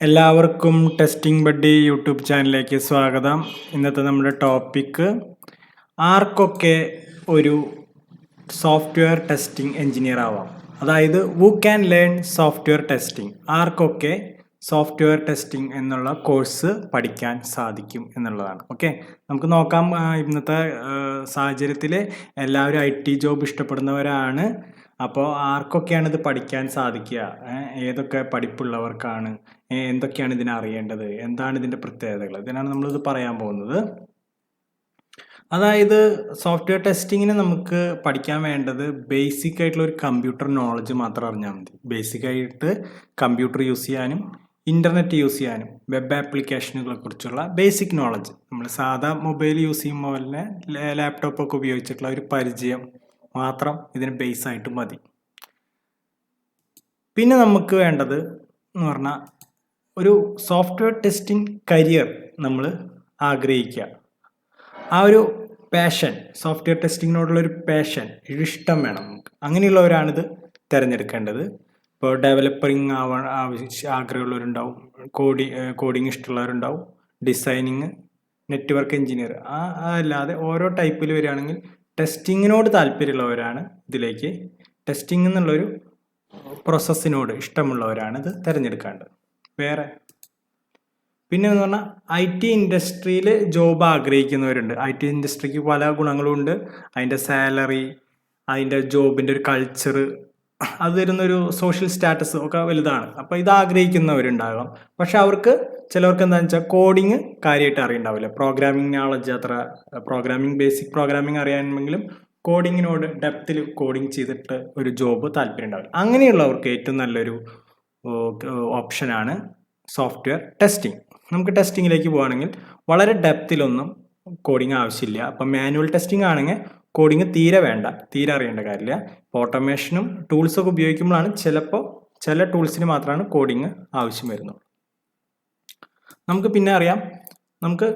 എല്ലാവർക്കും testing buddy YouTube ചാനലിലേക്ക് സ്വാഗതം. ഇന്നത്തെ നമ്മുടെ ടോപ്പിക്ക് ആർക്കൊക്കെ ഒരു സോഫ്റ്റ്വെയർ ടെസ്റ്റിംഗ് എഞ്ചിനീയർ ആവാം, അതായത് who can learn software testing, ആർക്കൊക്കെ സോഫ്റ്റ്വെയർ ടെസ്റ്റിംഗ് എന്നുള്ള കോഴ്സ് പഠിക്കാൻ സാധിക്കും എന്നുള്ളതാണ്. ഓക്കെ, നമുക്ക് നോക്കാം. ഇന്നത്തെ സാഹചര്യത്തിൽ എല്ലാവരും IT ജോബ് ഇഷ്ടപ്പെടുന്നവരാണ്. അപ്പോൾ ആർക്കൊക്കെയാണ് ഇത് പഠിക്കാൻ സാധിക്കുക, ഏതൊക്കെ പഠിപ്പുള്ളവർക്കാണ്, എന്തൊക്കെയാണ് ഇതിനെ അറിയേണ്ടത്, എന്താണ് ഇതിൻ്റെ പ്രത്യേകതകൾ, ഇതിനാണ് നമ്മളിത് പറയാൻ പോകുന്നത്. അതായത് സോഫ്റ്റ്വെയർ ടെസ്റ്റിങ്ങിന് നമുക്ക് പഠിക്കാൻ വേണ്ടത് ബേസിക് ആയിട്ടുള്ള ഒരു കമ്പ്യൂട്ടർ നോളജ് മാത്രം അറിഞ്ഞാൽ മതി. ബേസിക് ആയിട്ട് കമ്പ്യൂട്ടർ യൂസ് ചെയ്യാനും ഇൻ്റർനെറ്റ് യൂസ് ചെയ്യാനും വെബ് ആപ്ലിക്കേഷനുകളെ കുറിച്ചുള്ള ബേസിക് നോളജ്, നമ്മൾ സാധാ മൊബൈൽ യൂസ് ചെയ്യുമ്പോൾ തന്നെ ലാപ്ടോപ്പൊക്കെ ഉപയോഗിച്ചിട്ടുള്ള ഒരു പരിചയം മാത്രം ഇതിന് ബേസ് ആയിട്ട് മതി. പിന്നെ നമുക്ക് വേണ്ടത് എന്ന് പറഞ്ഞാൽ ഒരു സോഫ്റ്റ്വെയർ ടെസ്റ്റിംഗ് കരിയർ നമ്മൾ ആഗ്രഹിക്കുക, ആ ഒരു പാഷൻ, സോഫ്റ്റ്വെയർ ടെസ്റ്റിങ്ങിനോടുള്ളൊരു പാഷൻ, ഇഷ്ടം വേണം നമുക്ക്. അങ്ങനെയുള്ളവരാണിത് തിരഞ്ഞെടുക്കേണ്ടത്. ഇപ്പോൾ ഡെവലപ്പറിങ് ആവാൻ ആഗ്രഹമുള്ളവരുണ്ടാവും, കോഡിങ് ഇഷ്ടമുള്ളവരുണ്ടാവും, ഡിസൈനിങ്, നെറ്റ്വർക്ക് എഞ്ചിനീയർ, അല്ലാതെ ഓരോ ടൈപ്പിൽ വരികയാണെങ്കിൽ ടെസ്റ്റിങ്ങിനോട് താല്പര്യമുള്ളവരാണ് ഇതിലേക്ക്, ടെസ്റ്റിംഗ് എന്നുള്ളൊരു പ്രോസസ്സിനോട് ഇഷ്ടമുള്ളവരാണ് ഇത് തിരഞ്ഞെടുക്കേണ്ടത്. വേറെ പിന്നെ എന്ന് പറഞ്ഞാൽ IT ഇൻഡസ്ട്രിയിൽ ജോബ് ആഗ്രഹിക്കുന്നവരുണ്ട്. IT ഇൻഡസ്ട്രിക്ക് പല ഗുണങ്ങളുണ്ട്. അതിൻ്റെ സാലറി, അതിൻ്റെ ജോബിൻ്റെ ഒരു കൾച്ചർ, അത് തരുന്നൊരു സോഷ്യൽ സ്റ്റാറ്റസ് ഒക്കെ വലുതാണ്. അപ്പോൾ ഇത് ആഗ്രഹിക്കുന്നവരുണ്ടാകാം. പക്ഷെ അവർക്ക് ചിലവർക്ക് എന്താണെന്ന് വെച്ചാൽ കോഡിങ് കാര്യമായിട്ട് അറിയണ്ടാവില്ല, പ്രോഗ്രാമിംഗ് നോളജ് അത്ര, ബേസിക് പ്രോഗ്രാമിംഗ് അറിയാമെങ്കിലും കോഡിങ്ങിനോട് ഡെപ്തിൽ കോഡിങ് ചെയ്തിട്ട് ഒരു ജോബ് താല്പര്യം ഉണ്ടാവില്ല. അങ്ങനെയുള്ളവർക്ക് ഏറ്റവും നല്ലൊരു ഓപ്ഷനാണ് സോഫ്റ്റ്വെയർ ടെസ്റ്റിംഗ്. നമുക്ക് ടെസ്റ്റിങ്ങിലേക്ക് പോവുകയാണെങ്കിൽ വളരെ ഡെപ്തിലൊന്നും കോഡിങ് ആവശ്യമില്ല. അപ്പം മാനുവൽ ടെസ്റ്റിംഗ് ആണെങ്കിൽ കോഡിങ് തീരെ വേണ്ട, തീരെ അറിയേണ്ട കാര്യമില്ല. ഓട്ടോമേഷനും ടൂൾസൊക്കെ ഉപയോഗിക്കുമ്പോഴാണ് ചില ടൂൾസിന് മാത്രമാണ് കോഡിങ് ആവശ്യം വരുന്നത്. നമുക്ക് പിന്നെ അറിയാം, നമുക്ക്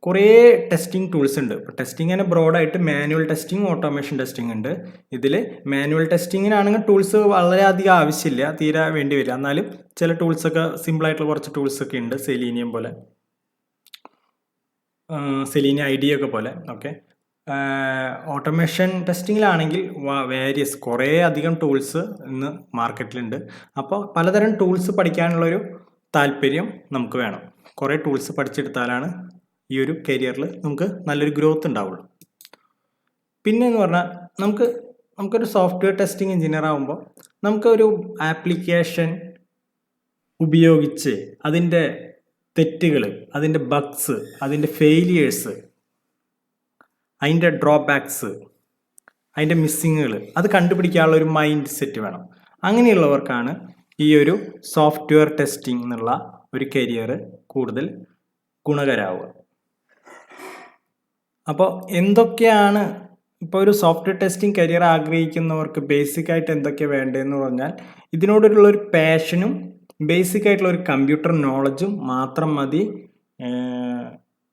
കുറേ ടെസ്റ്റിംഗ് ടൂൾസ് ഉണ്ട്. ഇപ്പോൾ ടെസ്റ്റിംഗ് തന്നെ ബ്രോഡായിട്ട് മാനുവൽ ടെസ്റ്റിംഗ്, ഓട്ടോമേഷൻ ടെസ്റ്റിംഗ് ഉണ്ട്. ഇതിൽ മാനുവൽ ടെസ്റ്റിങ്ങിനാണെങ്കിൽ ടൂൾസ് വളരെയധികം ആവശ്യമില്ല, തീരെ വേണ്ടി വരില്ല. എന്നാലും ചില ടൂൾസൊക്കെ സിമ്പിളായിട്ടുള്ള കുറച്ച് ടൂൾസൊക്കെ ഉണ്ട്, സെലീനിയം പോലെ, സെലീനിയം IDE ഒക്കെ പോലെ. ഓക്കെ, ഓട്ടോമേഷൻ ടെസ്റ്റിങ്ങിലാണെങ്കിൽ വേരിയസ് കുറേ അധികം ടൂൾസ് ഇന്ന് മാർക്കറ്റിലുണ്ട്. അപ്പോൾ പലതരം ടൂൾസ് പഠിക്കാനുള്ളൊരു താല്പര്യം നമുക്ക് വേണം. കുറേ ടൂൾസ് പഠിച്ചെടുത്താലാണ് ഈ ഒരു കരിയറിൽ നമുക്ക് നല്ലൊരു ഗ്രോത്ത് ഉണ്ടാവുള്ളൂ. പിന്നെ എന്ന് പറഞ്ഞാൽ നമുക്കൊരു സോഫ്റ്റ്വെയർ ടെസ്റ്റിംഗ് എഞ്ചിനീയർ ആകുമ്പോൾ നമുക്കൊരു ആപ്ലിക്കേഷൻ ഉപയോഗിച്ച് അതിൻ്റെ തെറ്റുകൾ, അതിൻ്റെ ബഗ്സ്, അതിൻ്റെ ഫെയിലിയേഴ്സ്, അതിൻ്റെ ഡ്രോബാക്സ്, അതിൻ്റെ മിസ്സിങ്ങുകൾ, അത് കണ്ടുപിടിക്കാനുള്ള ഒരു മൈൻഡ് സെറ്റ് വേണം. അങ്ങനെയുള്ളവർക്കാണ് ഈ ഒരു സോഫ്റ്റ്വെയർ ടെസ്റ്റിംഗ് എന്നുള്ള ഒരു കരിയർ കൂടുതൽ ഗുണകരമാവുക. അപ്പോൾ എന്തൊക്കെയാണ് ഇപ്പോൾ ഒരു സോഫ്റ്റ്വെയർ ടെസ്റ്റിംഗ് കരിയർ ആഗ്രഹിക്കുന്നവർക്ക് ബേസിക് ആയിട്ട് എന്തൊക്കെയാണ് വേണ്ടതെന്ന് പറഞ്ഞാൽ, ഇതിനോടുള്ളൊരു പാഷനും ബേസിക് ആയിട്ടുള്ള ഒരു കമ്പ്യൂട്ടർ നോളജും മാത്രം മതി.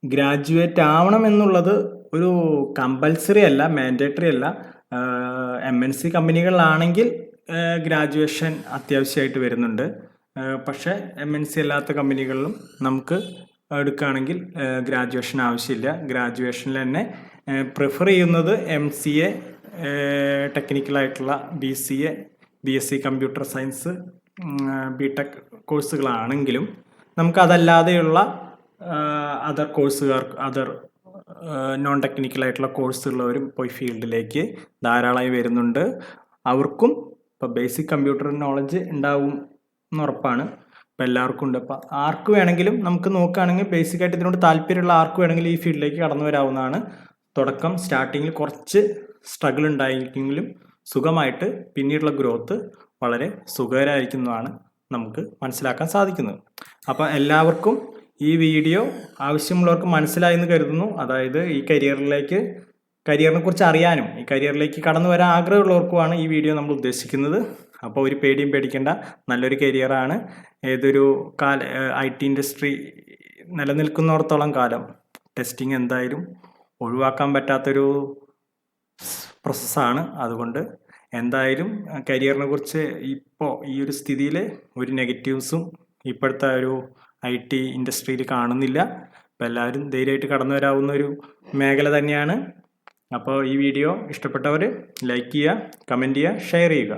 ഗ്രാജുവേറ്റ് ആവണം എന്നുള്ളത് ഒരു കമ്പൽസറി അല്ല, മാൻഡേറ്ററി അല്ല. MNC കമ്പനികളിലാണെങ്കിൽ ഗ്രാജുവേഷൻ അത്യാവശ്യമായിട്ട് വരുന്നുണ്ട്. പക്ഷേ MNC അല്ലാത്ത കമ്പനികളിലും നമുക്ക് എടുക്കുകയാണെങ്കിൽ ഗ്രാജുവേഷൻ ആവശ്യമില്ല. ഗ്രാജുവേഷനിൽ തന്നെ പ്രിഫർ ചെയ്യുന്നത് MCA, ടെക്നിക്കലായിട്ടുള്ള BCA, BSc computer science, BTech കോഴ്സുകളാണെങ്കിലും നമുക്കതല്ലാതെയുള്ള അതർ നോൺ ടെക്നിക്കലായിട്ടുള്ള കോഴ്സുള്ളവരും ഇപ്പോൾ ഈ ഫീൽഡിലേക്ക് ധാരാളമായി വരുന്നുണ്ട്. അവർക്കും ഇപ്പോൾ ബേസിക് കമ്പ്യൂട്ടർ നോളജ് ഉണ്ടാവും എന്നുറപ്പാണ്. ഇപ്പോൾ എല്ലാവർക്കും ഉണ്ട്. അപ്പോൾ ആർക്ക് വേണമെങ്കിലും നമുക്ക് നോക്കുകയാണെങ്കിൽ ബേസിക്കായിട്ട് ഇതിനോട് താല്പര്യമുള്ള ആർക്ക് വേണമെങ്കിലും ഈ ഫീൽഡിലേക്ക് കടന്നു വരാവുന്നതാണ്. തുടക്കം സ്റ്റാർട്ടിങ്ങിൽ കുറച്ച് സ്ട്രഗിൾ ഉണ്ടായിരിക്കുമെങ്കിലും സുഖമായിട്ട് പിന്നീടുള്ള ഗ്രോത്ത് വളരെ സുഖകരമായിരിക്കുന്നതാണ് നമുക്ക് മനസ്സിലാക്കാൻ സാധിക്കുന്നത്. അപ്പോൾ എല്ലാവർക്കും ഈ വീഡിയോ ആവശ്യമുള്ളവർക്ക് മനസ്സിലായെന്ന് കരുതുന്നു. അതായത് ഈ കരിയറിനെ കുറിച്ച് അറിയാനും ഈ കരിയറിലേക്ക് കടന്നു വരാൻ ആഗ്രഹമുള്ളവർക്കുമാണ് ഈ വീഡിയോ നമ്മൾ ഉദ്ദേശിക്കുന്നത്. അപ്പോൾ ഒരു പേടിയും പേടിക്കേണ്ട, നല്ലൊരു കരിയറാണ്. ഏതൊരു IT ഇൻഡസ്ട്രി നിലനിൽക്കുന്നിടത്തോളം കാലം ടെസ്റ്റിംഗ് എന്തായാലും ഒഴിവാക്കാൻ പറ്റാത്തൊരു പ്രോസസ്സാണ്. അതുകൊണ്ട് എന്തായാലും കരിയറിനെ കുറിച്ച് ഇപ്പോൾ ഈ ഒരു സ്ഥിതിയിൽ ഒരു നെഗറ്റീവ്സും ഇപ്പോഴത്തെ ഒരു IT ഇൻഡസ്ട്രിയിൽ കാണുന്നില്ല. അപ്പോൾ എല്ലാവരും ധൈര്യമായിട്ട് കടന്നു വരാവുന്ന ഒരു മേഖല തന്നെയാണ്. അപ്പോൾ ഈ വീഡിയോ ഇഷ്ടപ്പെട്ടവർ ലൈക്ക് ചെയ്യുക, കമൻറ്റ് ചെയ്യുക, ഷെയർ ചെയ്യുക.